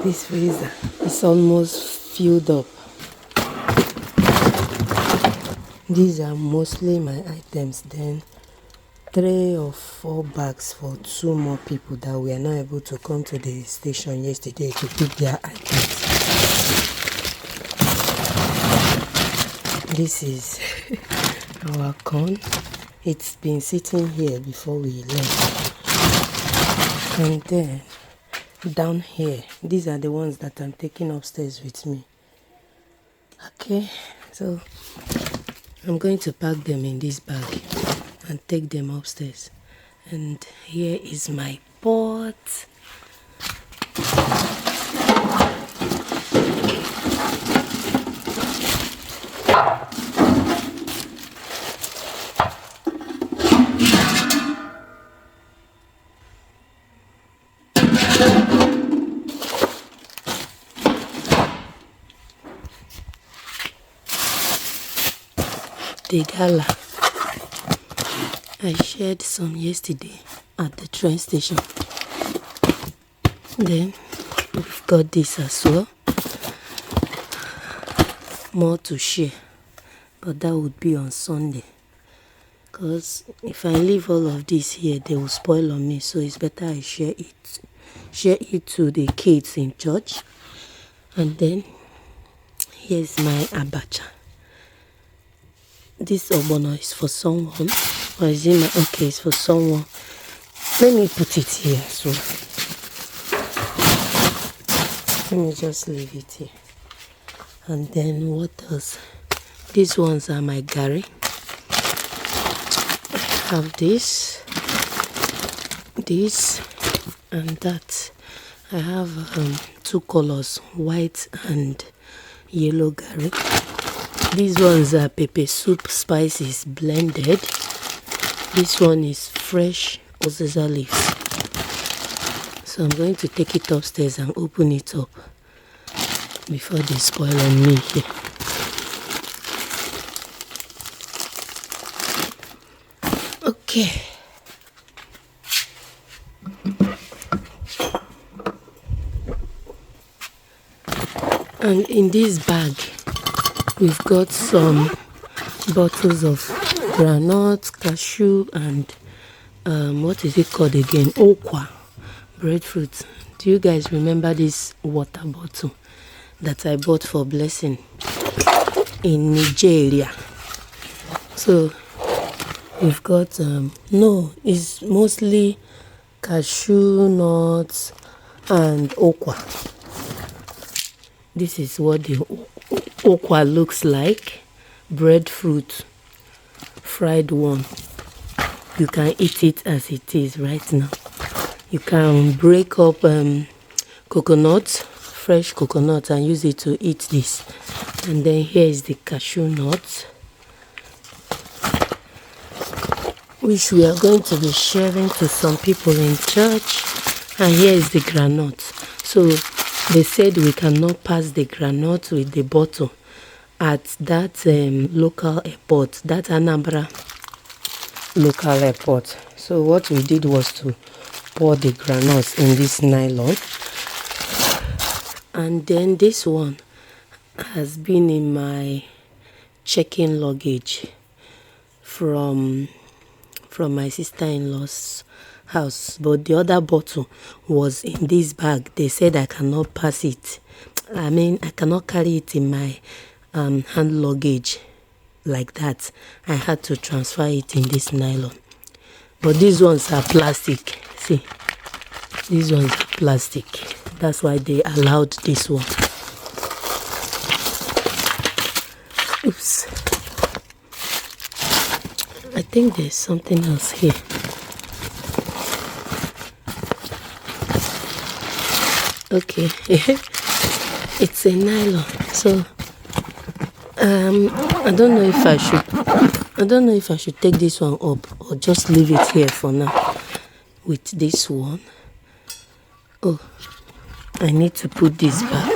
This freezer is almost filled up. These are mostly my items. Then 3 or 4 bags for 2 more people that were not able to come to the station yesterday to pick their items. This is our corn. It's been sitting here before we left. And then down here, these are the ones that I'm taking upstairs with me. Okay, so I'm going to pack them in this bag and take them upstairs. And here is my pot. The gala, I shared some yesterday at the train station. Then we've got this as well. More to share, but that would be on Sunday. Because if I leave all of this here, they will spoil on me. So it's better I share it to the kids in church. And then here's my abacha. This obono is for someone. Or is it my, okay, it's for someone. Let me put it here so. Let me just leave it here. And then what else? These ones are my gari. I have this, and that. I have 2 colors, white and yellow gari. These ones are pepper soup spices blended. This one is fresh oziza leaves. So I'm going to take it upstairs and open it up before they spoil on me here. Okay. And in this bag, we've got some bottles of granite, cashew, and what is it called again? Okwa, breadfruit. Do you guys remember this water bottle that I bought for blessing in Nigeria? So we've got no, it's mostly cashew nuts and okwa. This is what the okwa looks like. Breadfruit, fried one. You can eat it as it is right now. You can break up coconuts, fresh coconut, and use it to eat this. And then here is the cashew nuts, which we are going to be sharing to some people in church. And here is the granite. So they said we cannot pass the granite with the bottle at that local airport, that Anambra local airport. So what we did was to pour the granules in this nylon. And then this one has been in my check-in luggage from my sister-in-law's house, but the other bottle was in this bag. They said I cannot pass it. I mean, I cannot carry it in my hand luggage like that. I had to transfer it in this nylon. But these ones are plastic. See, these ones are plastic. That's why they allowed this one. Oops. I think there's something else here. Okay. It's a nylon. So I don't know if I should take this one up or just leave it here for now with this one. Oh, I need to put this back.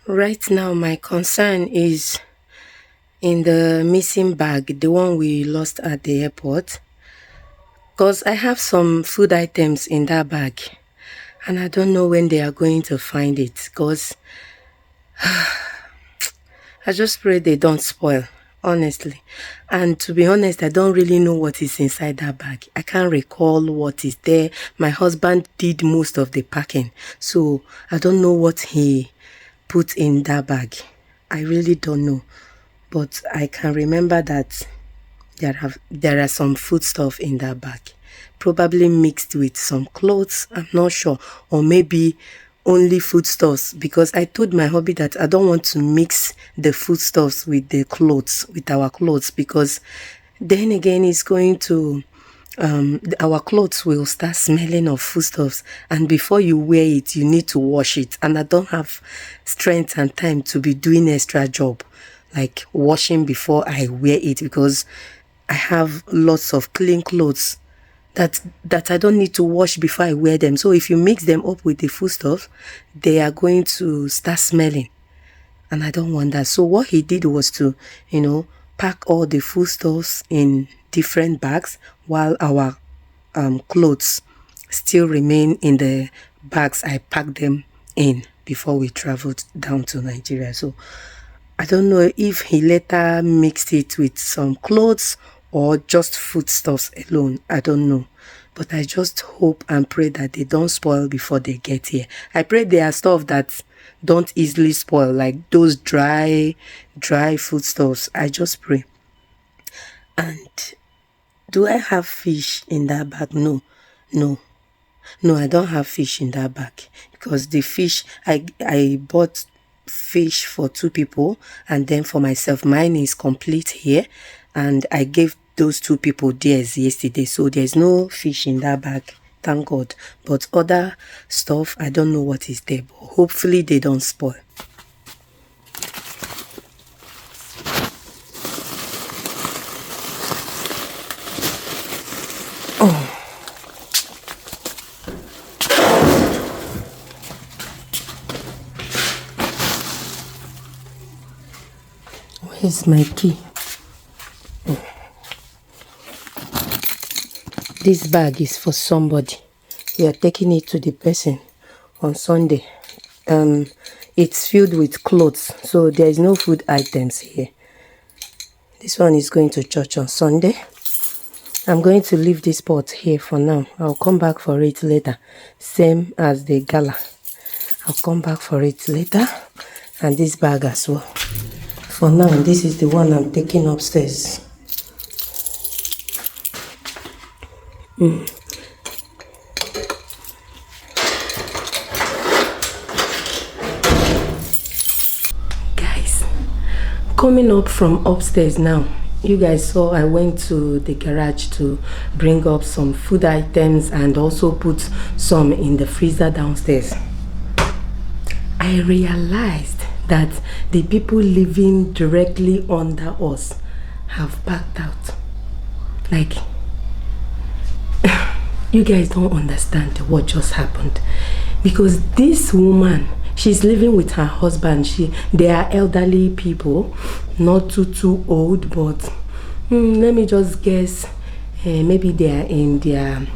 Right now, my concern is in the missing bag, the one we lost at the airport. Because I have some food items in that bag. And I don't know when they are going to find it. Because I just pray they don't spoil, honestly. And to be honest, I don't really know what is inside that bag. I can't recall what is there. My husband did most of the packing. So I don't know what he put in that bag. I really don't know. But I can remember that there are some food stuff in that bag, probably mixed with some clothes, I'm not sure, or maybe only foodstuffs, because I told my hubby that I don't want to mix the foodstuffs with the clothes, with our clothes, because then again it's going to our clothes will start smelling of foodstuffs, and before you wear it you need to wash it, and I don't have strength and time to be doing extra job like washing before I wear it, because I have lots of clean clothes that I don't need to wash before I wear them. So if you mix them up with the foodstuff, they are going to start smelling, and I don't want that. So what he did was to, pack all the foodstuffs in different bags, while our clothes still remain in the bags I packed them in before we traveled down to Nigeria. So I don't know if he later mixed it with some clothes or just foodstuffs alone. I don't know. But I just hope and pray that they don't spoil before they get here. I pray there are stuff that don't easily spoil, like those dry foodstuffs. I just pray. And do I have fish in that bag? No. No, I don't have fish in that bag, because the fish, I bought fish for 2 people, and then for myself, mine is complete here, and I gave those 2 people theirs yesterday, so there's no fish in that bag, thank God. But other stuff, I don't know what is there, but hopefully they don't spoil. Where's my key? This bag is for somebody. We are taking it to the person on Sunday. It's filled with clothes, so there is no food items here. This one is going to church on Sunday. I'm going to leave this pot here for now. I'll come back for it later. Same as the gala. I'll come back for it later. And this bag as well. For now, this is the one I'm taking upstairs. Guys, coming up from upstairs now, you guys saw I went to the garage to bring up some food items and also put some in the freezer downstairs. I realized that the people living directly under us have backed out. Like, you guys don't understand what just happened, because this woman, she's living with her husband. They are elderly people, not too old, but let me just guess, maybe they are in their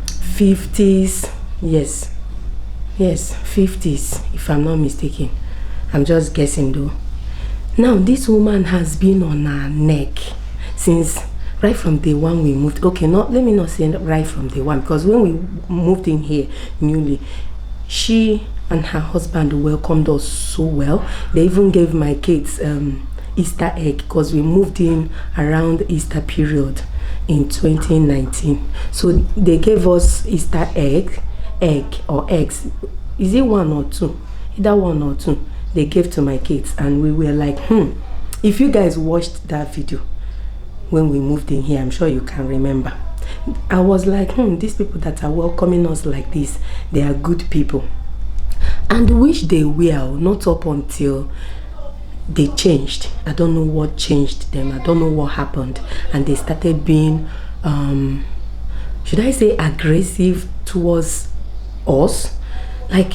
50s. Yes, 50s, if I'm not mistaken. I'm just guessing though. Now this woman has been on her neck since right from day one we moved. Okay, let me not say right from day one, because when we moved in here newly, she and her husband welcomed us so well. They even gave my kids Easter egg, because we moved in around Easter period in 2019. So they gave us Easter egg or eggs. Is it 1 or 2? Either 1 or 2. They gave to my kids, and we were like, if you guys watched that video when we moved in here, I'm sure you can remember. I was like, these people that are welcoming us like this, they are good people. And which they were, not up until they changed. I don't know what changed them. I don't know what happened. And they started being, should I say, aggressive towards us. Like,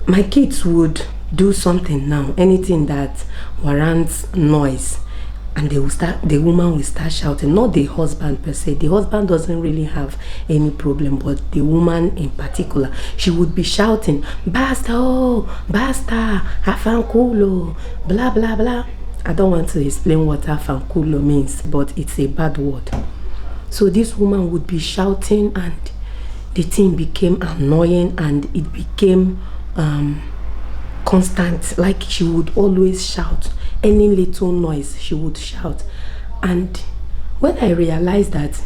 my kids would do something now, anything that warrants noise, and the woman will start shouting, not the husband per se. The husband doesn't really have any problem, but the woman in particular, she would be shouting, basta, oh, basta, afankulo, blah blah blah. I don't want to explain what afankulo means, but it's a bad word. So this woman would be shouting, and the thing became annoying, and it became constant. Like, she would always shout. Any little noise, she would shout. And when I realized that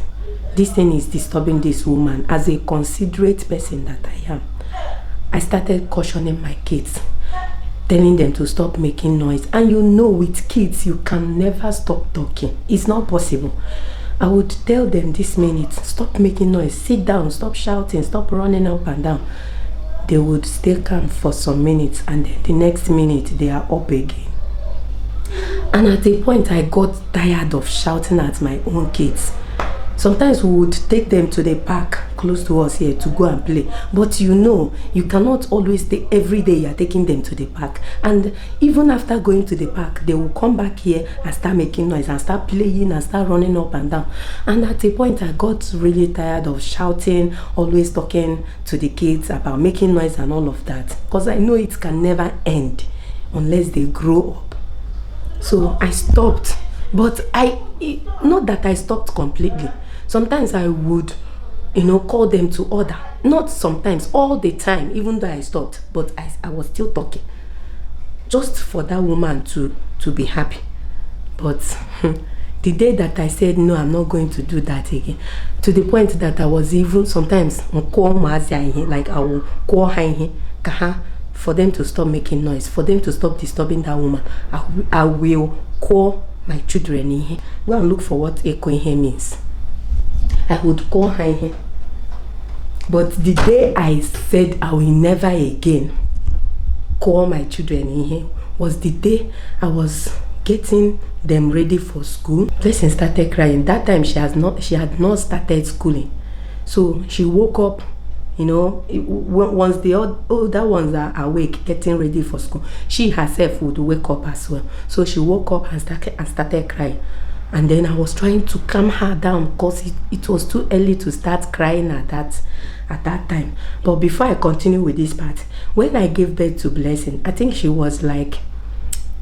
this thing is disturbing this woman, as a considerate person that I am, I started cautioning my kids, telling them to stop making noise. And you know, with kids, you can never stop talking. It's not possible. I would tell them this minute, stop making noise, sit down, stop shouting, stop running up and down. They would stay calm for some minutes, and then the next minute they are up again. And at a point, I got tired of shouting at my own kids. Sometimes we would take them to the park close to us here to go and play. But you know, you cannot always take every day you're taking them to the park. And even after going to the park, they will come back here and start making noise and start playing and start running up and down. And at a point, I got really tired of shouting, always talking to the kids about making noise and all of that. Because I know it can never end unless they grow up. So I stopped. But not that I stopped completely. Sometimes I would, call them to order. Not sometimes, all the time, even though I stopped. But I was still talking. Just for that woman to be happy. But the day that I said, no, I'm not going to do that again, to the point that I was even sometimes, like I will call her, for them to stop making noise, for them to stop disturbing that woman, I will call my children in here. Go and look for what echo in here means. I would call her in here. But the day I said I will never again call my children in here was the day I was getting them ready for school. Blessing started crying. That time she had not started schooling. So she woke up, once the older ones are awake, getting ready for school, she herself would wake up as well. So she woke up and started crying. And then I was trying to calm her down because it was too early to start crying at that time. But before I continue with this part, when I gave birth to Blessing, I think she was like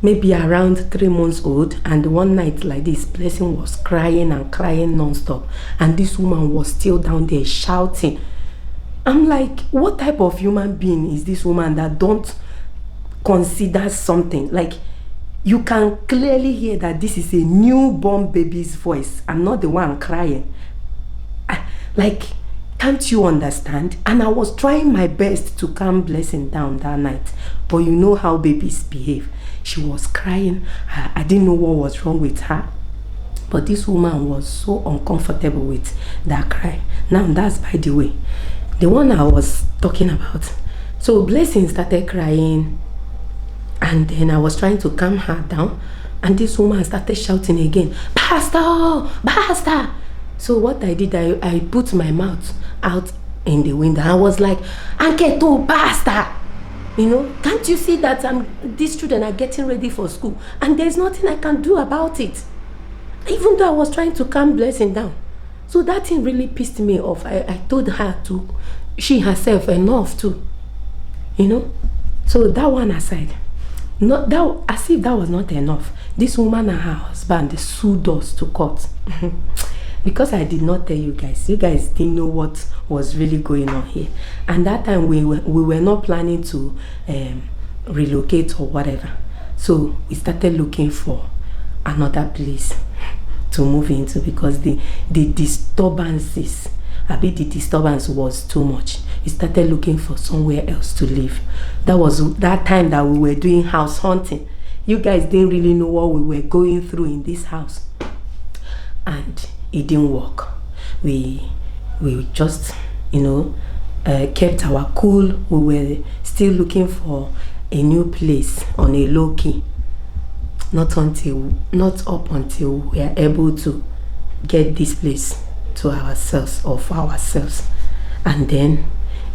maybe around 3 months old, and one night like this, Blessing was crying and crying non-stop, and this woman was still down there shouting. I'm like, what type of human being is this woman that don't consider something? Like, you can clearly hear that this is a newborn baby's voice and not the one crying. Like, can't you understand? And I was trying my best to calm Blessing down that night, but you know how babies behave. She was crying. I didn't know what was wrong with her, but this woman was so uncomfortable with that cry. Now, that's by the way, the one I was talking about. So Blessing started crying, and then I was trying to calm her down, and this woman started shouting again, "Pastor, Pastor!" So what I did, I put my mouth out in the window. I was like, "Anketo, Pastor! Can't you see that these children are getting ready for school, and there's nothing I can do about it?" Even though I was trying to calm Blessing down. So that thing really pissed me off. I told her to, she herself, enough too. So that one aside, as if that was not enough, this woman and her husband sued us to court. Because I did not tell you guys. You guys didn't know what was really going on here. And that time we were not planning to relocate or whatever. So we started looking for another place to move into, because the disturbance was too much. We started looking for somewhere else to live. That was that time that we were doing house hunting. You guys didn't really know what we were going through in this house, and it didn't work. We just kept our cool. We were still looking for a new place on a low key. Not up until we are able to get this place to ourselves or for ourselves. And then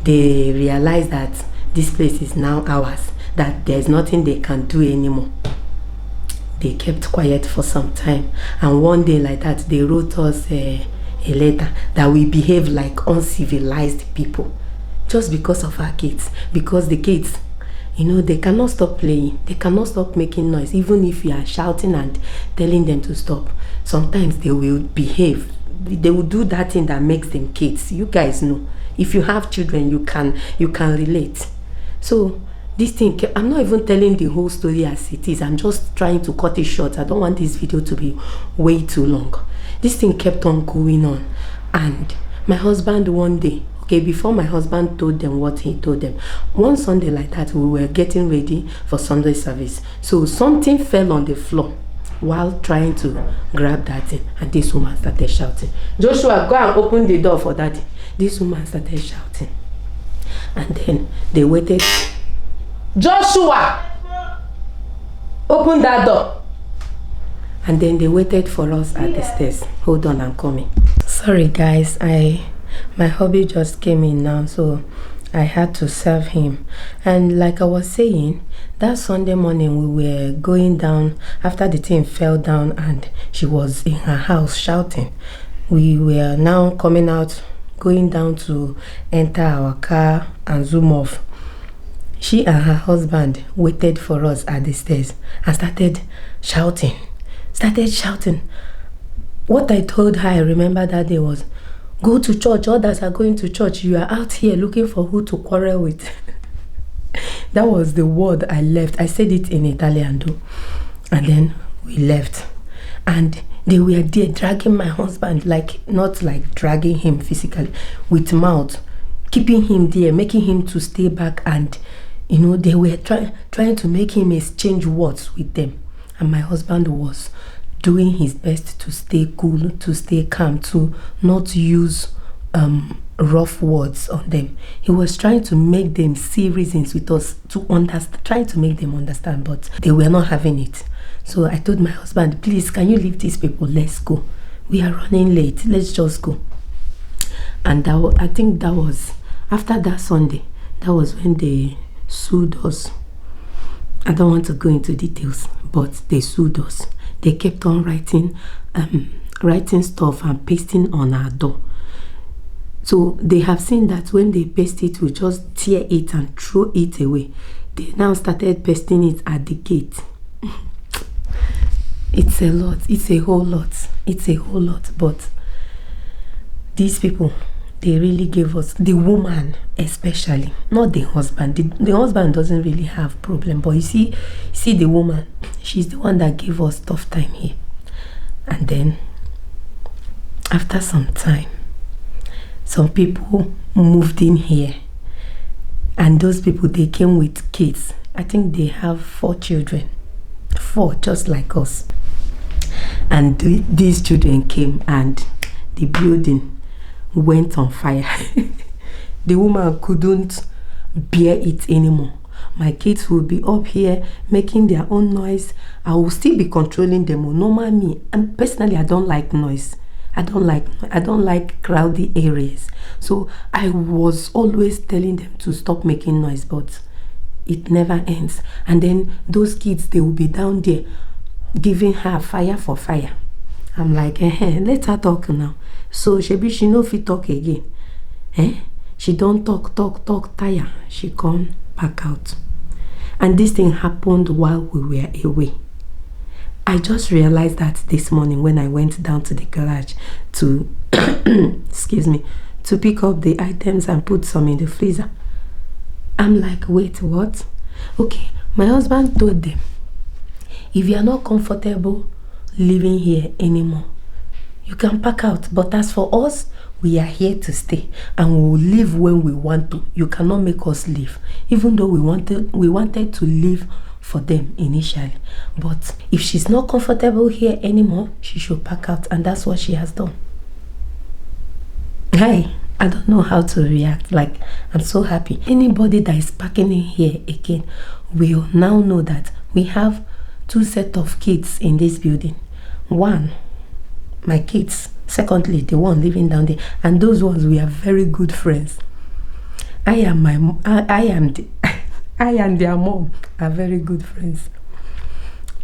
they realized that this place is now ours, that there's nothing they can do anymore. they kept quiet for some time, and one day like that they wrote us a letter that we behave like uncivilized people just because of our kids. Because the kids, they cannot stop playing, they cannot stop making noise. Even if you are shouting and telling them to stop, sometimes they will behave. They will do that thing that makes them kids. You guys know, if you have children, you can relate. So this thing, I'm not even telling the whole story as it is. I'm just trying to cut it short. I don't want this video to be way too long. This thing kept on going on, and my husband one day, okay, before my husband told them what he told them, one Sunday like that, we were getting ready for Sunday service. So something fell on the floor while trying to grab that thing, and this woman started shouting, "Joshua, go and open the door for daddy." This woman started shouting, and then they waited. "Joshua, open that door." And then they waited for us at the stairs. Hold on, I'm coming. Sorry guys, my hubby just came in now, so I had to serve him. And like I was saying, that Sunday morning we were going down after the thing fell down and she was in her house shouting. We were now coming out, going down to enter our car and zoom off. She and her husband waited for us at the stairs and started shouting. What I told her, I remember that day, was, "Go to church. Others are going to church. You are out here looking for who to quarrel with." That was the word I left. I said it in Italian too. And then we left. And they were there dragging my husband, not like dragging him physically, with mouth, keeping him there, making him to stay back. And they were trying to make him exchange words with them. And my husband was doing his best to stay cool, to stay calm, to not use rough words on them. He was trying to make them see reasons with us, to understand, trying to make them understand, but they were not having it. So I told my husband, "Please, can you leave these people? Let's go. We are running late. Let's just go." And I think that was after that Sunday. That was when they sued us. I don't want to go into details, but they sued us. They kept on writing stuff and pasting on our door. So they have seen that when they paste it, we just tear it and throw it away. They now started pasting it at the gate. It's a lot. It's a whole lot. It's a whole lot. But these people, they really gave us, the woman especially, not the husband. The husband doesn't really have problem, but you see the woman, she's the one that gave us tough time here. And then after some time, some people moved in here, and those people, they came with kids. I think they have 4 children, 4 just like us. And these children came, and the building went on fire. The woman couldn't bear it anymore. My kids will be up here making their own noise. I will still be controlling them. Normal me, and personally, I don't like noise. I don't like crowded areas. So I was always telling them to stop making noise, but it never ends. And then those kids, they will be down there giving her fire for fire. I'm like, let her talk now. So she no fit talk again. She don't talk, tire. She come back out. And this thing happened while we were away. I just realized that this morning when I went down to the garage to excuse me, to pick up the items and put some in the freezer. I'm like, wait, what? Okay, my husband told them, if you are not comfortable living here anymore, you can pack out. But as for us, we are here to stay, and we will leave when we want to. You cannot make us leave, even though we wanted to leave for them initially. But if she's not comfortable here anymore, she should pack out, and that's what she has done. I don't know how to react. Like, I'm so happy. Anybody that is packing in here again will now know that we have 2 sets of kids in this building. One, my kids. Secondly, the one living down there. And those ones, we are very good friends. I and their mom are very good friends.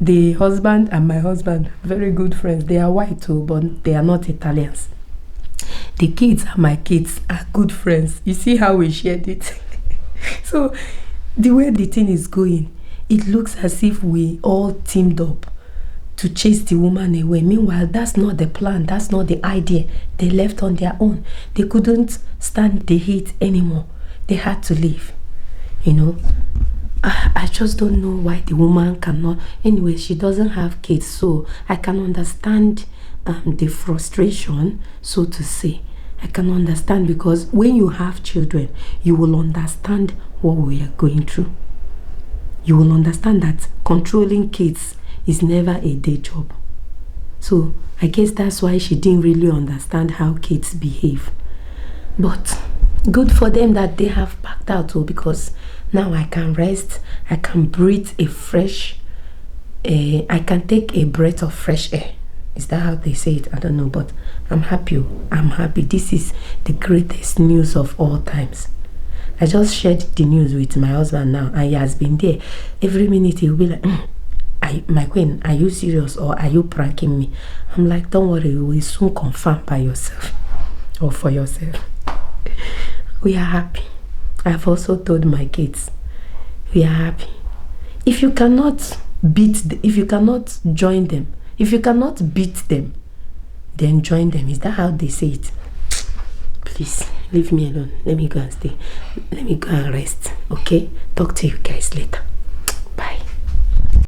The husband and my husband, very good friends. They are white too, but they are not Italians. The kids and my kids are good friends. You see how we shared it? So the way the thing is going, it looks as if we all teamed up to chase the woman away. Meanwhile, that's not the plan. That's not the idea. They left on their own. They couldn't stand the heat anymore. They had to leave. You know, I just don't know why the woman cannot. Anyway, she doesn't have kids, so I can understand the frustration, so to say. I can understand, because when you have children, you will understand what we are going through. You will understand that controlling kids is never a day job. So I guess that's why she didn't really understand how kids behave. But good for them that they have backed out, because now I can rest, I can breathe a fresh, I can take a breath of fresh air. Is that how they say it? I don't know, but I'm happy. I'm happy. This is the greatest news of all times. I just shared the news with my husband now, and he has been there. Every minute he'll be like, my queen, are you serious or are you pranking me? I'm like, don't worry, you will soon confirm by yourself or for yourself. We are happy. I've also told my kids, we are happy. If you cannot if you cannot join them, if you cannot beat them, then join them. Is that how they say it? Please, leave me alone. Let me go and stay. Let me go and rest. Okay? Talk to you guys later.